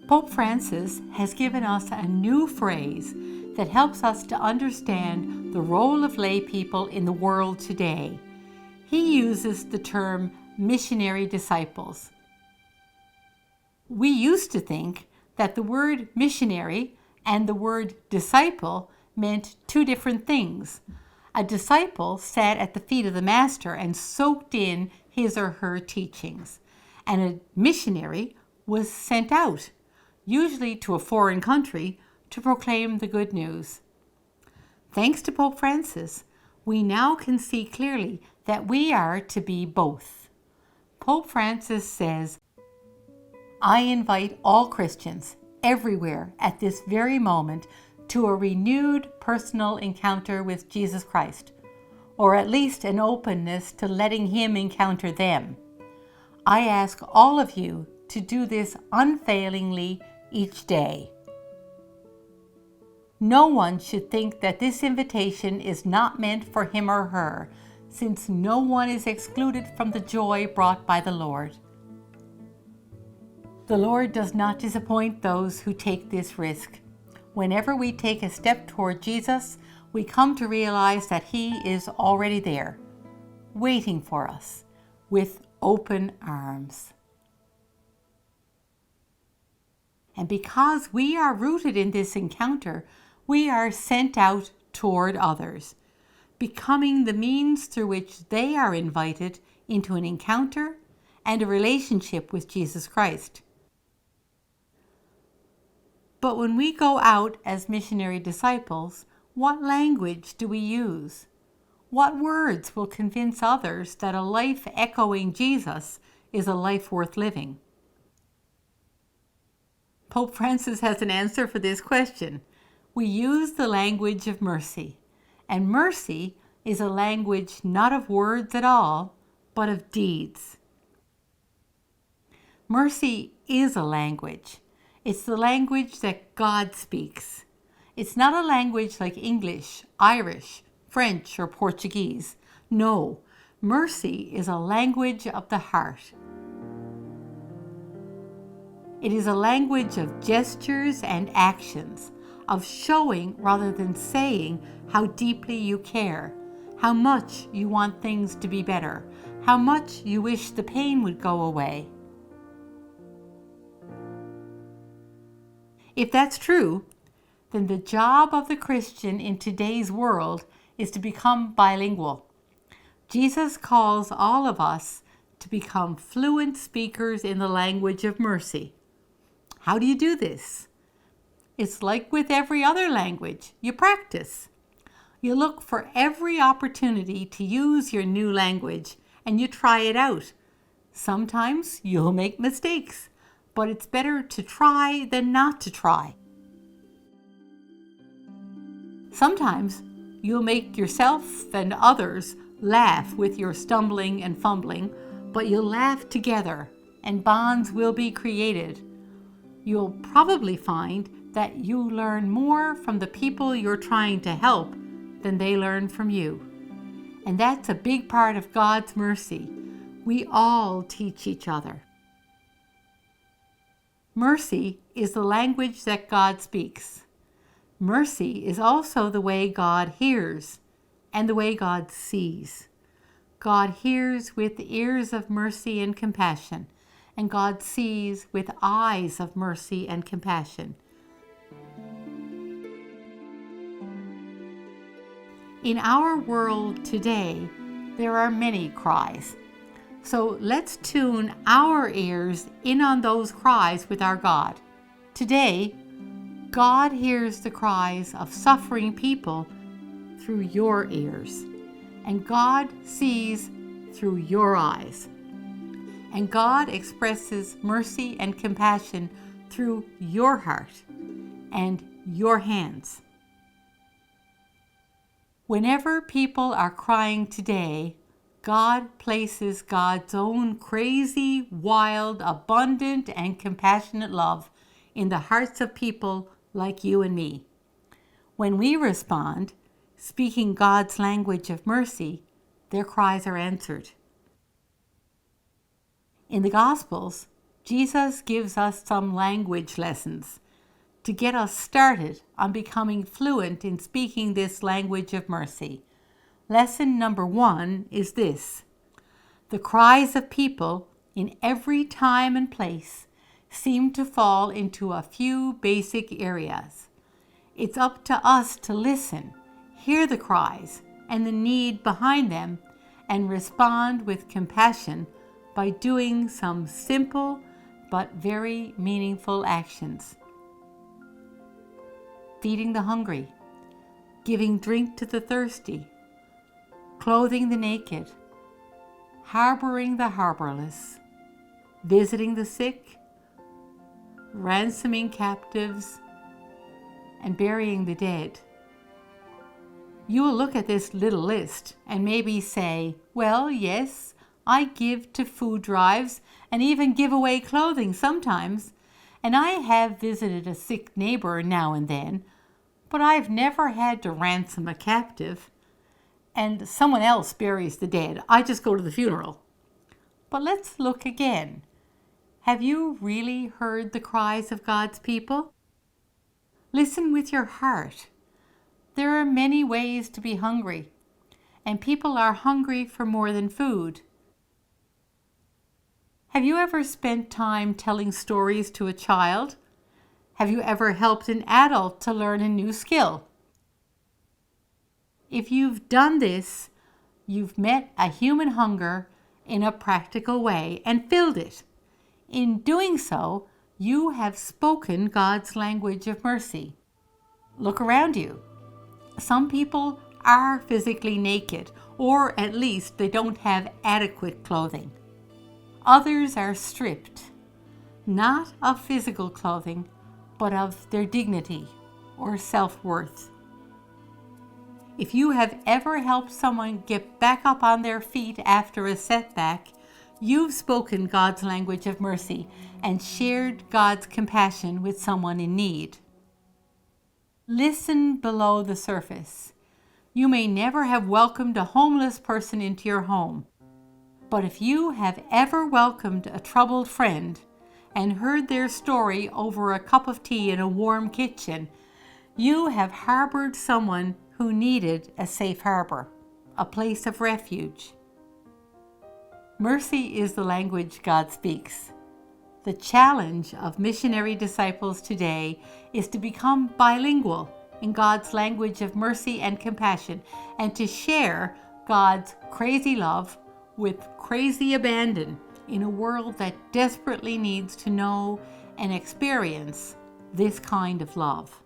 Pope Francis has given us a new phrase that helps us to understand the role of lay people in the world today. He uses the term missionary disciples. We used to think that the word missionary and the word disciple meant two different things. A disciple sat at the feet of the master and soaked in his or her teachings, and a missionary was sent out, usually to a foreign country, to proclaim the good news. Thanks to Pope Francis, we now can see clearly that we are to be both. Pope Francis says, "I invite all Christians everywhere at this very moment to a renewed personal encounter with Jesus Christ, or at least an openness to letting Him encounter them. I ask all of you to do this unfailingly each day." No one should think that this invitation is not meant for him or her, since no one is excluded from the joy brought by the Lord. The Lord does not disappoint those who take this risk. Whenever we take a step toward Jesus, we come to realize that He is already there, waiting for us with open arms. And because we are rooted in this encounter, we are sent out toward others, becoming the means through which they are invited into an encounter and a relationship with Jesus Christ. But when we go out as missionary disciples, what language do we use? What words will convince others that a life echoing Jesus is a life worth living? Pope Francis has an answer for this question. We use the language of mercy, and mercy is a language not of words at all, but of deeds. Mercy is a language. It's the language that God speaks. It's not a language like English, Irish, French, or Portuguese. No, mercy is a language of the heart. It is a language of gestures and actions, of showing rather than saying how deeply you care, how much you want things to be better, how much you wish the pain would go away. If that's true, then the job of the Christian in today's world is to become bilingual. Jesus calls all of us to become fluent speakers in the language of mercy. How do you do this? It's like with every other language. You practice. You look for every opportunity to use your new language and you try it out. Sometimes you'll make mistakes, but it's better to try than not to try. Sometimes you'll make yourself and others laugh with your stumbling and fumbling, but you'll laugh together and bonds will be created. You'll probably find that you learn more from the people you're trying to help than they learn from you. And that's a big part of God's mercy. We all teach each other. Mercy is the language that God speaks. Mercy is also the way God hears and the way God sees. God hears with ears of mercy and compassion, and God sees with eyes of mercy and compassion. In our world today, there are many cries. So let's tune our ears in on those cries with our God. Today, God hears the cries of suffering people through your ears, and God sees through your eyes. And God expresses mercy and compassion through your heart and your hands. Whenever people are crying today, God places God's own crazy, wild, abundant, and compassionate love in the hearts of people like you and me. When we respond, speaking God's language of mercy, their cries are answered. In the Gospels, Jesus gives us some language lessons to get us started on becoming fluent in speaking this language of mercy. Lesson number 1 is this: the cries of people in every time and place seem to fall into a few basic areas. It's up to us to listen, hear the cries and the need behind them, and respond with compassion by doing some simple but very meaningful actions. Feeding the hungry, giving drink to the thirsty, clothing the naked, harboring the harborless, visiting the sick, ransoming captives, and burying the dead. You will look at this little list and maybe say, well, yes, I give to food drives and even give away clothing sometimes, and I have visited a sick neighbor now and then, but I've never had to ransom a captive, and someone else buries the dead. I just go to the funeral. But let's look again. Have you really heard the cries of God's people? Listen with your heart. There are many ways to be hungry, and people are hungry for more than food. Have you ever spent time telling stories to a child? Have you ever helped an adult to learn a new skill? If you've done this, you've met a human hunger in a practical way and filled it. In doing so, you have spoken God's language of mercy. Look around you. Some people are physically naked, or at least they don't have adequate clothing. Others are stripped, not of physical clothing, but of their dignity or self-worth. If you have ever helped someone get back up on their feet after a setback, you've spoken God's language of mercy and shared God's compassion with someone in need. Listen below the surface. You may never have welcomed a homeless person into your home, but if you have ever welcomed a troubled friend and heard their story over a cup of tea in a warm kitchen, you have harbored someone who needed a safe harbor, a place of refuge. Mercy is the language God speaks. The challenge of missionary disciples today is to become bilingual in God's language of mercy and compassion, and to share God's crazy love with crazy abandon in a world that desperately needs to know and experience this kind of love.